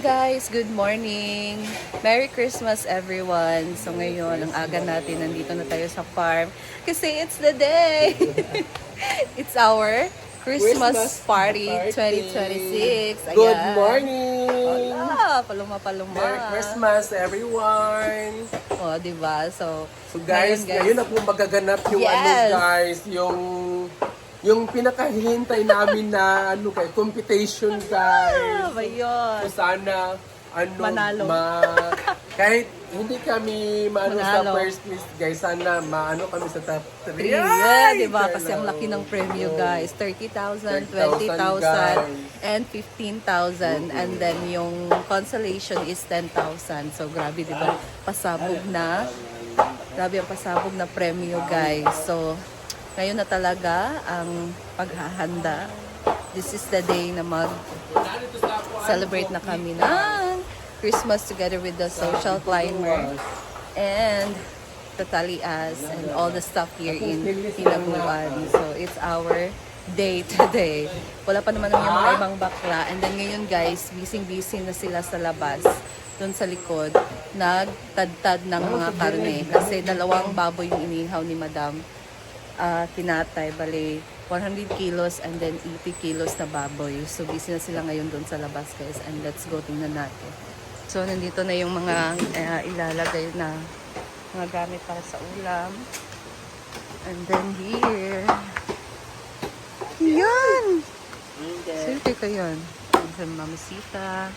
Guys, good morning! Merry Christmas everyone! So ngayon, ang aga natin, nandito na tayo sa farm kasi it's the day! It's our Christmas party 2026. Ayan. Good morning! Hola! Paluma-paluma. Merry Christmas everyone! O, diba? So guys, ngayon na po magaganap yung Yes! guys, yung pinakahihintay namin na competition guys. ba yun? So, sana Manalo. kahit hindi kami sa Manalo. first list guys, sana kami sa top 3. Yeah, diba? Kasi ang laki ng premyo, guys. 30,000, 20,000, and 15,000. And then yung consolation is 10,000. So, grabe, diba? Pasabog na. Grabe ang pasabog na premyo, guys. So, ngayon na talaga ang paghahanda. This is the day na mag-celebrate na kami ng Christmas together with the social climber and the talias and all the stuff here in Tinaguan. So, it's our day today. Wala pa naman yung mga ibang bakla. And then ngayon guys, busy-busy na sila sa labas. Doon sa likod, nagtadtad ng mga karne. Kasi 2 baboy yung inihaw ni Madam Tinatay. Bale, 100 kilos and then 80 kilos na baboy. So, busy na sila ngayon doon sa labas guys. And let's go, tingnan natin. So, nandito na yung mga ilalagay na mga gamit para sa ulam. And then here. Yan! Siyempre ka yan. Sa Mamasita.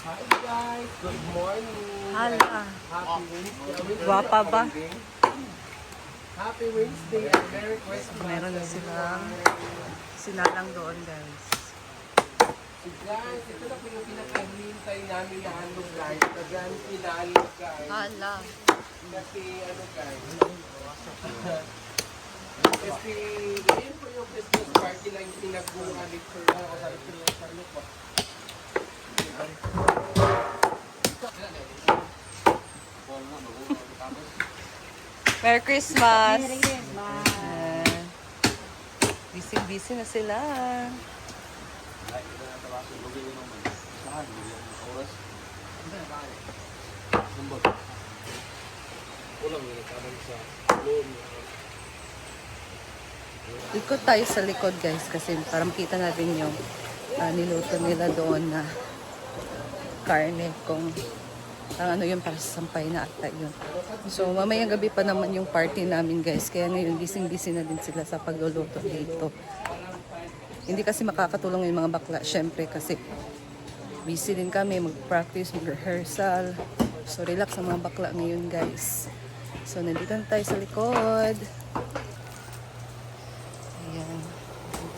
Hi guys, good morning. Hala. Happy Wednesday. Guwapa ba? Happy Wednesday and Merry Christmas. Meron na silang sinalang doon guys. So guys, ito na po yung pinakahintay namin na guys. Tagaan pinalo guys. Hala. Kasi guys. Kasi yun po yung Christmas party na yung pinagbuha dito. Sa ito yung sarlo po. Merry Christmas! Merry Christmas! Busy-busy na sila. Ikot tayo sa likod guys kasi para makita natin yung niluto nila doon na karne kung ano yun para sa sampay na ata yun. So mamayang gabi pa naman yung party namin guys kaya ngayon busy na din sila sa pagluluto dito. Hindi kasi makakatulong yung mga bakla syempre kasi busy din kami mag-practice, mag-rehearsal. So relax ang mga bakla ngayon guys. So nandito na tayo sa likod. Ayan.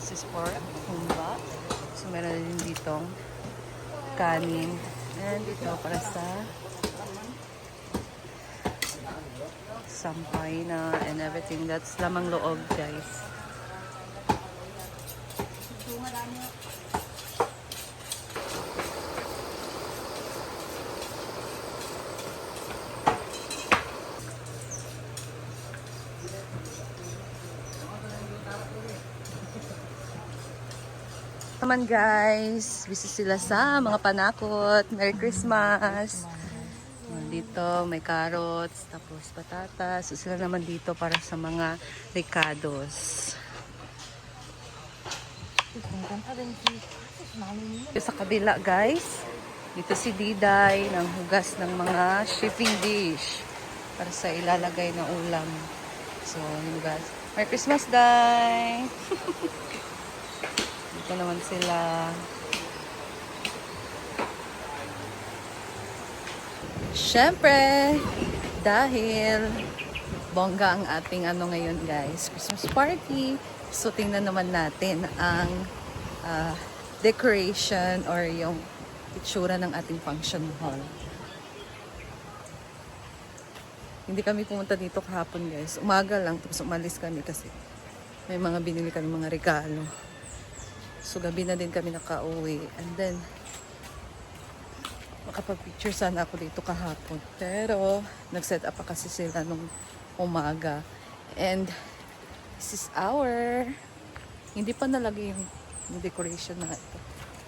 This is for humba. So meron din ditong kanin. And ito para sa sampay na and everything. That's lamang loob guys. Naman guys, busy sila sa mga panakot. Merry Christmas! Dito may carrots, tapos patatas. So, sila naman dito para sa mga ricados. Sa kabila guys, dito si Diday ng hugas ng mga shipping dish para sa ilalagay na ulam. So, yun guys. Merry Christmas, Day! Dito naman sila. Siyempre, dahil bongga ang ating ngayon guys, Christmas party. So, tingnan naman natin ang decoration or yung itsura ng ating function hall. Hindi kami pumunta dito kahapon guys. Umaga lang, tapos umalis kami kasi may mga binili kami mga regalo. So, gabi na din kami nakauwi. And then, makapag-picture sana ako dito kahapon. Pero, nag-set up pa kasi sila nung umaga. And, this is our, hindi pa nalagay yung decoration na ito.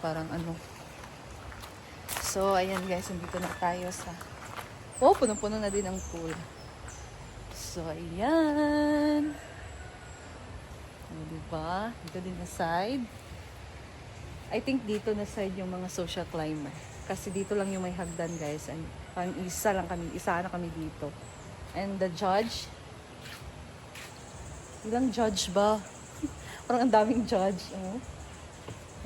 parang ano. So, ayan guys, nandito na tayo sa... Oh, punong-puno na din ang pool. So, ayan. O, diba? Dito din na side. I think dito na side yung mga social climber. Kasi dito lang yung may hagdan guys. And parang isa na kami dito. And the judge. Ilang judge ba? Parang ang daming judge. Oh.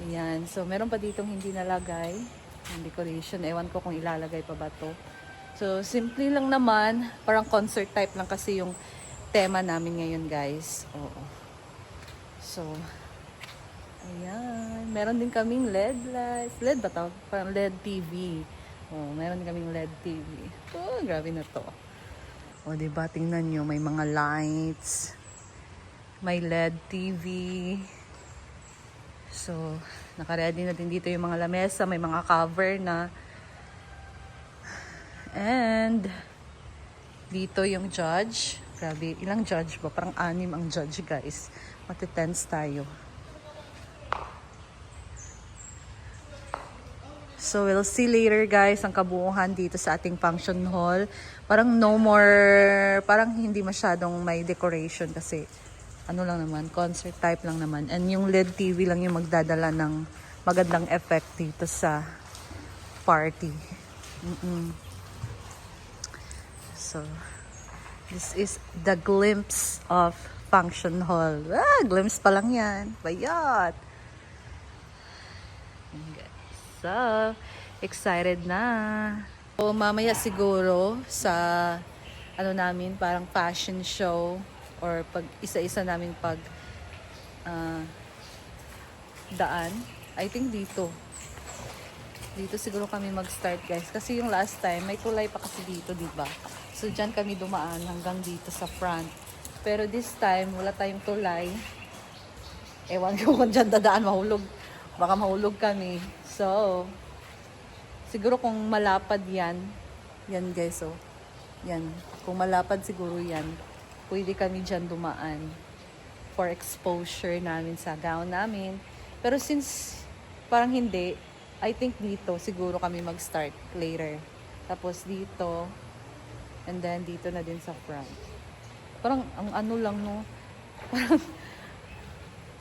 Ayan. So, meron pa ditong hindi nalagay. Yung decoration. Ewan ko kung ilalagay pa ba to. So, simple lang naman. Parang concert type lang kasi yung tema namin ngayon, guys. Oo. So, ayan. Meron din kaming LED lights. LED ba tawag? Parang LED TV. Oh, meron din kaming LED TV. Oh, grabe na to. O, diba? Tingnan nyo. May mga lights. May LED TV. So, naka-ready na din dito yung mga lamesa. May mga cover na. And, dito yung judge. Grabe, ilang judge ba? Parang 6 ang judge, guys. Matitense tayo. So, we'll see later, guys, ang kabuuhan dito sa ating function hall. Parang no more, parang hindi masyadong may decoration kasi ano lang naman, concert type lang naman. And yung LED TV lang yung magdadala ng magandang effect dito sa party. So, this is the glimpse of function hall. Ah, glimpse pa lang yan. Bayat! So, excited na. So, mamaya siguro sa ano namin, parang fashion show or pag isa-isa namin pag daan. I think dito. Dito siguro kami mag-start, guys. Kasi yung last time, may tulay pa kasi dito, di ba? So, dyan kami dumaan hanggang dito sa front. Pero this time, wala tayong tulay. Ewan ko kung dyan dadaan, mahulog. Baka mahulog kami. So, siguro kung malapad yan, yan guys, oh. Yan. Kung malapad siguro yan, pwede kami dyan dumaan for exposure namin sa gown namin. Pero since parang hindi, I think dito siguro kami mag-start later. Tapos dito, and then dito na din sa front. Parang ang ano lang, no? Parang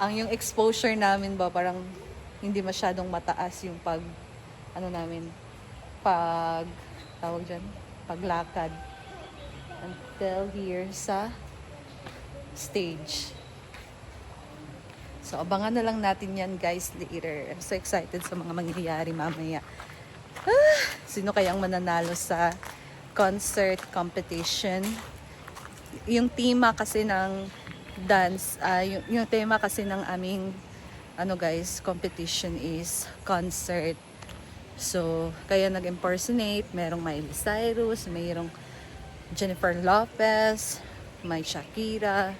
ang yung exposure namin ba, parang hindi masyadong mataas yung pag, ano namin, pag, tawag dyan, paglakad. Until here sa stage. So, abangan na lang natin yan, guys, later. I'm so excited sa mga mangyayari mamaya. Ah, sino kayang mananalo sa concert competition? Yung tema kasi ng dance, yung tema kasi ng aming ano guys, competition is concert. So, kaya nag-impersonate, merong Miley Cyrus, mayroong Jennifer Lopez, may Shakira,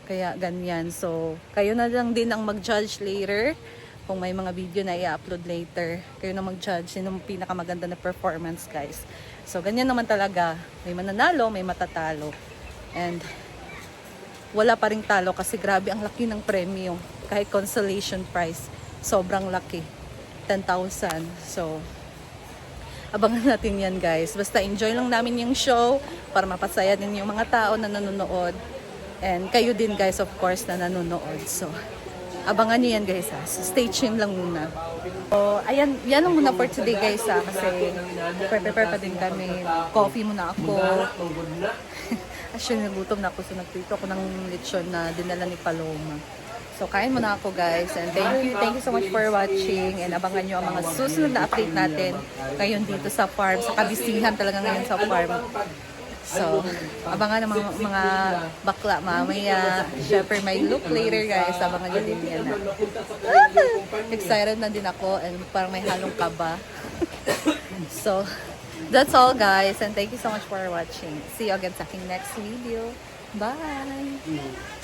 kaya ganyan. So, kayo na lang din ang mag-judge later. Kung may mga video na i-upload later, kayo na mag-judge sino ang pinakamaganda na performance, guys. So, ganyan naman talaga. May mananalo, may matatalo. And, wala pa ring talo kasi grabe ang laki ng premyo. Kahit consolation prize, sobrang laki. 10,000. So, abangan natin yan, guys. Basta enjoy lang namin yung show para mapasaya din yung mga tao na nanonood. And kayo din, guys, of course, na nanonood. So, abangan nyo yan, guys, ha. So, stay tuned lang muna. So, ayan, yan lang muna for today, guys, ha. Kasi, prepare pa din kami. Coffee muna ako. Actually, nagutom na ako. So, nagprito ako ng lechon na dinala ni Paloma. So, kain muna ako, guys. And thank you. Thank you so much for watching. And abangan nyo ang mga susunod na update natin ngayon dito sa farm. Sa kabisihan talaga ngayon sa farm. So, abangan ang mga bakla mamaya. Syempre, may look later, guys. Abangan nyo din yan. Excited na din ako. And parang may halong kaba. So, that's all, guys. And thank you so much for watching. See you again sa aking next video. Bye!